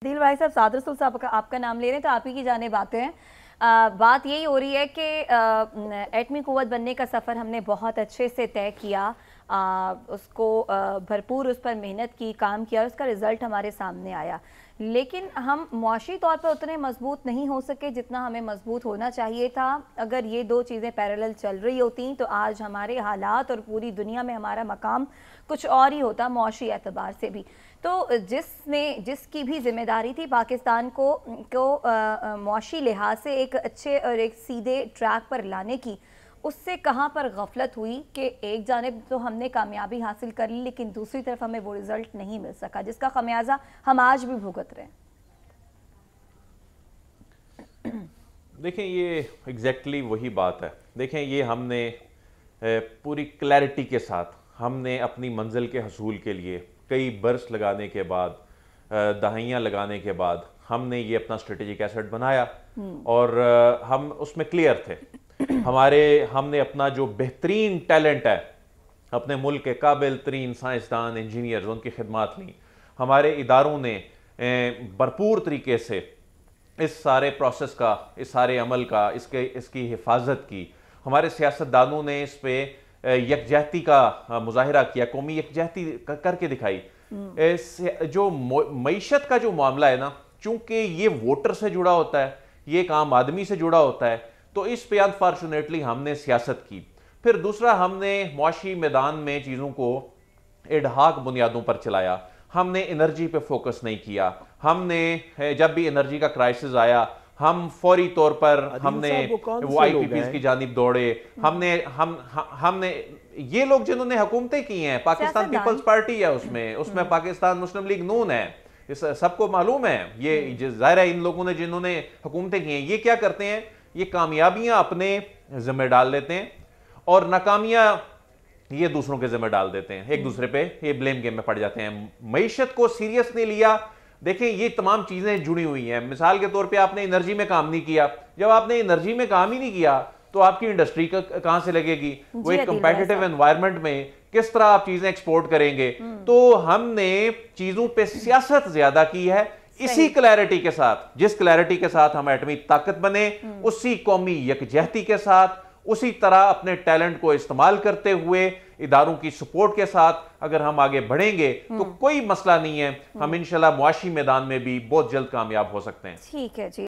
दिल भाई साहब, साद रसूल साहब का आपका नाम ले रहे हैं तो आप ही की जाने बातें हैं। बात यही हो रही है कि एटमी कुव्वत बनने का सफ़र हमने बहुत अच्छे से तय किया, उसको भरपूर उस पर मेहनत की, काम किया और उसका रिज़ल्ट हमारे सामने आया। लेकिन हम मुआशी तौर पर उतने मजबूत नहीं हो सके जितना हमें मजबूत होना चाहिए था। अगर ये दो चीज़ें पैरेलल चल रही होती तो आज हमारे हालात और पूरी दुनिया में हमारा मकाम कुछ और ही होता, मुआशी एतबार से भी। तो जिसकी भी जिम्मेदारी थी पाकिस्तान को मुआशी लिहाज से एक अच्छे और एक सीधे ट्रैक पर लाने की, उससे कहाँ पर गफलत हुई कि एक जानिब तो हमने कामयाबी हासिल कर ली लेकिन दूसरी तरफ हमें वो रिजल्ट नहीं मिल सका जिसका खमियाजा हम आज भी भुगत रहे हैं। देखें, ये एग्जैक्टली वही बात है। देखें, ये हमने पूरी क्लैरिटी के साथ हमने अपनी मंजिल के हसूल के लिए कई बरस लगाने के बाद, दहाइयाँ लगाने के बाद हमने ये अपना स्ट्रेटेजिक एसेट बनाया और हम उसमें क्लियर थे। हमने अपना जो बेहतरीन टैलेंट है, अपने मुल्क के काबिल तरीन साइंसदान, इंजीनियर, उनकी खिदमात ली। हमारे इदारों ने भरपूर तरीके से इस सारे प्रोसेस का, इस सारे अमल का, इसकी हिफाजत की। हमारे सियासतदानों ने इस पर यकजहती का मुजाहिरा किया, कौमी यकजहती करके दिखाई। जो मईशत का जो मामला है ना, चूंकि ये वोटर से जुड़ा होता है, ये एक आम आदमी से जुड़ा होता है, तो इस पे अनफॉर्चुनेटली हमने सियासत की। फिर दूसरा, हमने मुआशी मैदान में चीज़ों को एडहाक बुनियादों पर चलाया। हमने एनर्जी पे फोकस नहीं किया। हमने जब भी एनर्जी का क्राइसिस आया, हम फौरी तौर पर हमने वो IPPs की जानिब दौड़े। हमने ये लोग जिन्होंने हुकूमतें की हैं, पाकिस्तान पीपल्स पार्टी है, उसमें पाकिस्तान मुस्लिम लीग नून है, इस सबको मालूम है। ये जाहिर है, इन लोगों ने जिन्होंने हुकूमतें की हैं, ये क्या करते हैं, ये कामयाबियां अपने जिम्मे डाल लेते हैं और नाकामियां ये दूसरों के जिम्मे डाल देते हैं। एक दूसरे पे ये ब्लेम गेम में पड़ जाते हैं। मईशत को सीरियस नहीं लिया। देखें, ये तमाम चीजें जुड़ी हुई हैं। मिसाल के तौर पे आपने एनर्जी में काम नहीं किया। जब आपने एनर्जी में काम ही नहीं किया तो आपकी इंडस्ट्री कहां से लगेगी? वो एक कंपेटिटिव एनवायरनमेंट में किस तरह आप चीजें एक्सपोर्ट करेंगे? तो हमने चीजों पे सियासत ज्यादा की है। इसी क्लैरिटी के साथ, जिस क्लैरिटी के साथ हम एटमी ताकत बने, उसी कौमी यकजहती के साथ, उसी तरह अपने टैलेंट को इस्तेमाल करते हुए, इदारों की सपोर्ट के साथ अगर हम आगे बढ़ेंगे तो कोई मसला नहीं है। हम इंशाल्लाह मुआशी मैदान में भी बहुत जल्द कामयाब हो सकते हैं। ठीक है जी।